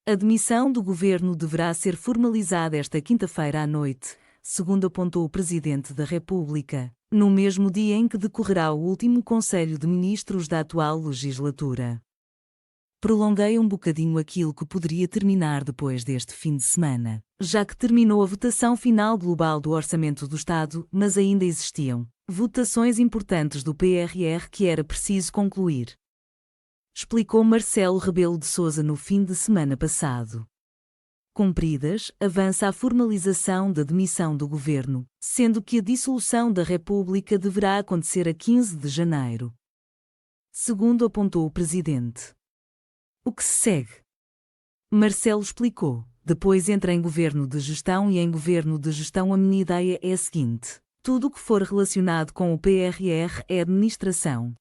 A demissão do governo deverá ser formalizada esta quinta-feira à noite, segundo apontou o Presidente da República, no mesmo dia em que decorrerá o último Conselho de Ministros da atual legislatura. Prolonguei um bocadinho aquilo que poderia terminar depois deste fim de semana, já que terminou a votação final global do Orçamento do Estado, mas ainda existiam votações importantes do PRR que era preciso concluir. Explicou Marcelo Rebelo de Sousa no fim de semana passado. Cumpridas, avança a formalização da demissão do governo, sendo que a dissolução da República deverá acontecer a 15 de janeiro. Segundo apontou o Presidente. O que se segue? Marcelo explicou. Depois entra em governo de gestão e em governo de gestão a minha ideia é a seguinte: tudo o que for relacionado com o PRR é administração.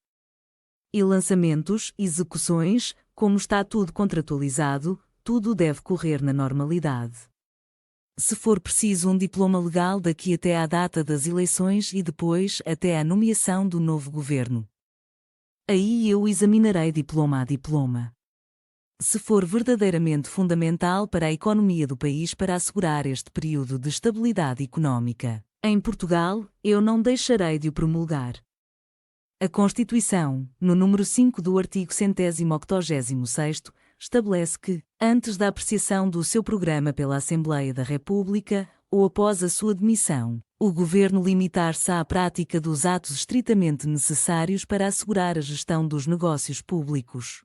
E lançamentos, execuções, como está tudo contratualizado, tudo deve correr na normalidade. Se for preciso um diploma legal daqui até à data das eleições e depois até à nomeação do novo governo, aí eu examinarei diploma a diploma. Se for verdadeiramente fundamental para a economia do país para assegurar este período de estabilidade económica, em Portugal, eu não deixarei de o promulgar. A Constituição, no número 5 do artigo 186º, estabelece que, antes da apreciação do seu programa pela Assembleia da República, ou após a sua demissão, o Governo limitar-se à prática dos atos estritamente necessários para assegurar a gestão dos negócios públicos.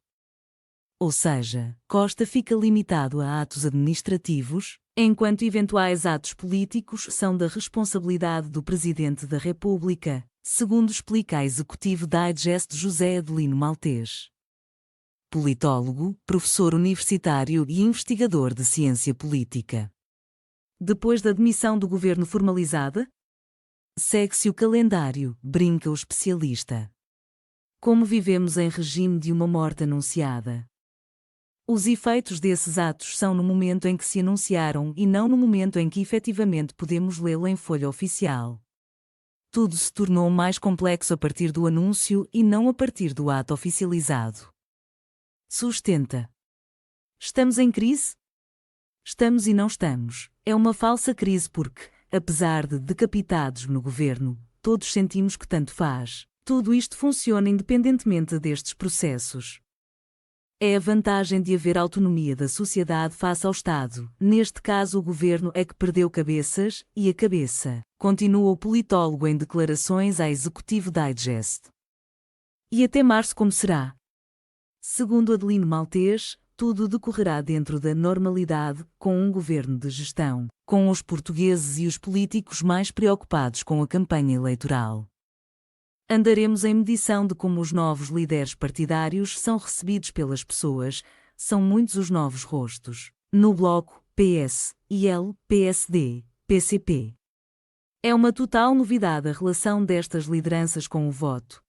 Ou seja, Costa fica limitado a atos administrativos, enquanto eventuais atos políticos são da responsabilidade do Presidente da República, segundo explica a Executivo Digest José Adelino Maltês. Politólogo, professor universitário e investigador de ciência política. Depois da demissão do governo formalizada, segue-se o calendário, brinca o especialista. Como vivemos em regime de uma morte anunciada. Os efeitos desses atos são no momento em que se anunciaram e não no momento em que efetivamente podemos lê-lo em folha oficial. Tudo se tornou mais complexo a partir do anúncio e não a partir do ato oficializado. Sustenta. Estamos em crise? Estamos e não estamos. É uma falsa crise porque, apesar de decapitados no governo, todos sentimos que tanto faz. Tudo isto funciona independentemente destes processos. É a vantagem de haver autonomia da sociedade face ao Estado. Neste caso o governo é que perdeu cabeças, e a cabeça, continua o politólogo em declarações à Executivo Digest. E até março como será? Segundo Adelino Maltês, tudo decorrerá dentro da normalidade, com um governo de gestão, com os portugueses e os políticos mais preocupados com a campanha eleitoral. Andaremos em medição de como os novos líderes partidários são recebidos pelas pessoas, são muitos os novos rostos. No Bloco, PS, IL, PSD, PCP. É uma total novidade a relação destas lideranças com o voto.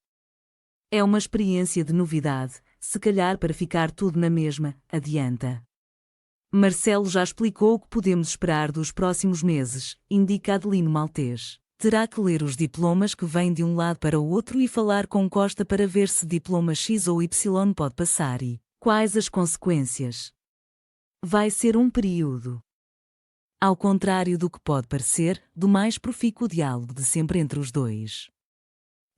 É uma experiência de novidade, se calhar para ficar tudo na mesma, adianta. Marcelo já explicou o que podemos esperar dos próximos meses, indica Adelino Maltês. Terá que ler os diplomas que vêm de um lado para o outro e falar com Costa para ver se diploma X ou Y pode passar e quais as consequências. Vai ser um período. Ao contrário do que pode parecer, do mais profícuo diálogo de sempre entre os dois.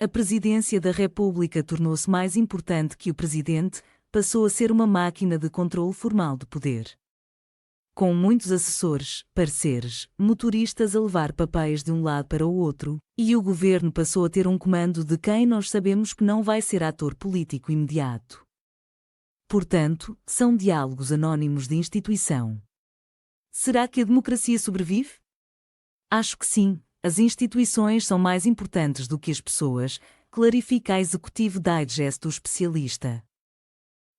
A presidência da República tornou-se mais importante que o presidente, passou a ser uma máquina de controle formal de poder. Com muitos assessores, parceiros, motoristas a levar papéis de um lado para o outro, e o governo passou a ter um comando de quem nós sabemos que não vai ser ator político imediato. Portanto, são diálogos anónimos de instituição. Será que a democracia sobrevive? Acho que sim, as instituições são mais importantes do que as pessoas, clarifica a Executivo Digest do especialista.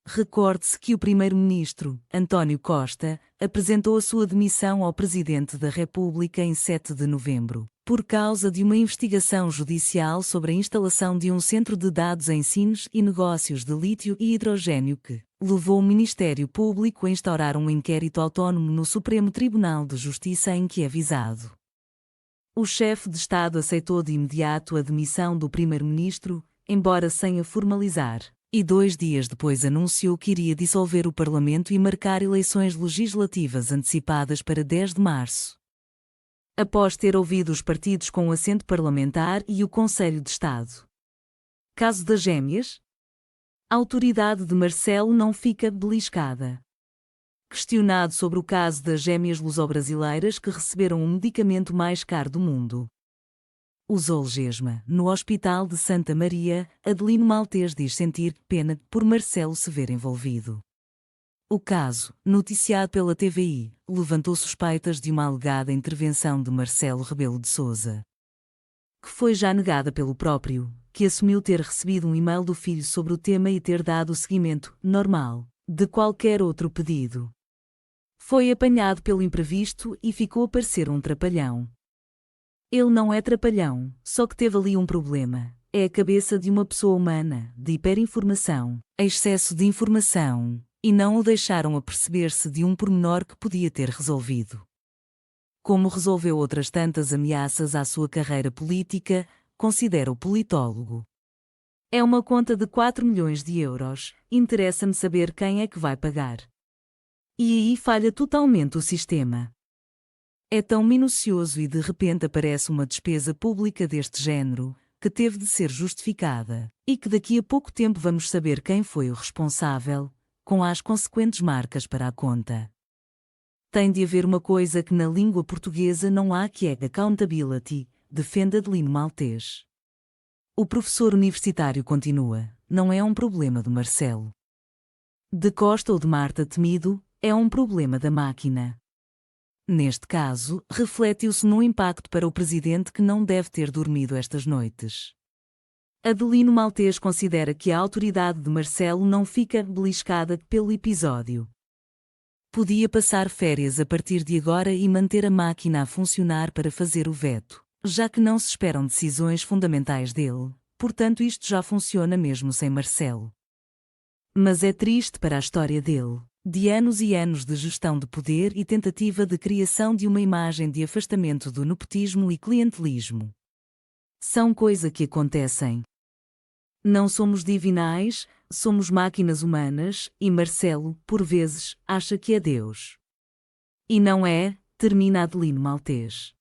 Recorde-se que o primeiro-ministro, António Costa, apresentou a sua demissão ao Presidente da República em 7 de novembro, por causa de uma investigação judicial sobre a instalação de um centro de dados em Sines e negócios de lítio e hidrogênio que levou o Ministério Público a instaurar um inquérito autónomo no Supremo Tribunal de Justiça em que é visado. O chefe de Estado aceitou de imediato a demissão do primeiro-ministro, embora sem a formalizar. E 2 dias depois anunciou que iria dissolver o Parlamento e marcar eleições legislativas antecipadas para 10 de março. Após ter ouvido os partidos com assento parlamentar e o Conselho de Estado. Caso das gêmeas? A autoridade de Marcelo não fica beliscada. Questionado sobre o caso das gêmeas luso-brasileiras que receberam o medicamento mais caro do mundo. O Zolgesma, no Hospital de Santa Maria, Adelino Maltês diz sentir pena por Marcelo se ver envolvido. O caso, noticiado pela TVI, levantou suspeitas de uma alegada intervenção de Marcelo Rebelo de Sousa, que foi já negada pelo próprio, que assumiu ter recebido um e-mail do filho sobre o tema e ter dado o seguimento, normal, de qualquer outro pedido. Foi apanhado pelo imprevisto e ficou a parecer um trapalhão. Ele não é trapalhão, só que teve ali um problema. É a cabeça de uma pessoa humana, de hiperinformação, excesso de informação, e não o deixaram aperceber-se de um pormenor que podia ter resolvido. Como resolveu outras tantas ameaças à sua carreira política, considera o politólogo. É uma conta de 4 milhões de euros, interessa-me saber quem é que vai pagar. E aí falha totalmente o sistema. É tão minucioso e de repente aparece uma despesa pública deste género, que teve de ser justificada, e que daqui a pouco tempo vamos saber quem foi o responsável, com as consequentes marcas para a conta. Tem de haver uma coisa que na língua portuguesa não há, que é accountability, defende Adelino Maltês. O professor universitário continua, não é um problema do Marcelo de Costa ou de Marta Temido, é um problema da máquina. Neste caso, reflete-se num impacto para o presidente que não deve ter dormido estas noites. Adelino Maltês considera que a autoridade de Marcelo não fica beliscada pelo episódio. Podia passar férias a partir de agora e manter a máquina a funcionar para fazer o veto, já que não se esperam decisões fundamentais dele, portanto isto já funciona mesmo sem Marcelo. Mas é triste para a história dele, de anos e anos de gestão de poder e tentativa de criação de uma imagem de afastamento do nepotismo e clientelismo. São coisas que acontecem. Não somos divinais, somos máquinas humanas, e Marcelo, por vezes, acha que é Deus. E não é, termina Adelino Maltês.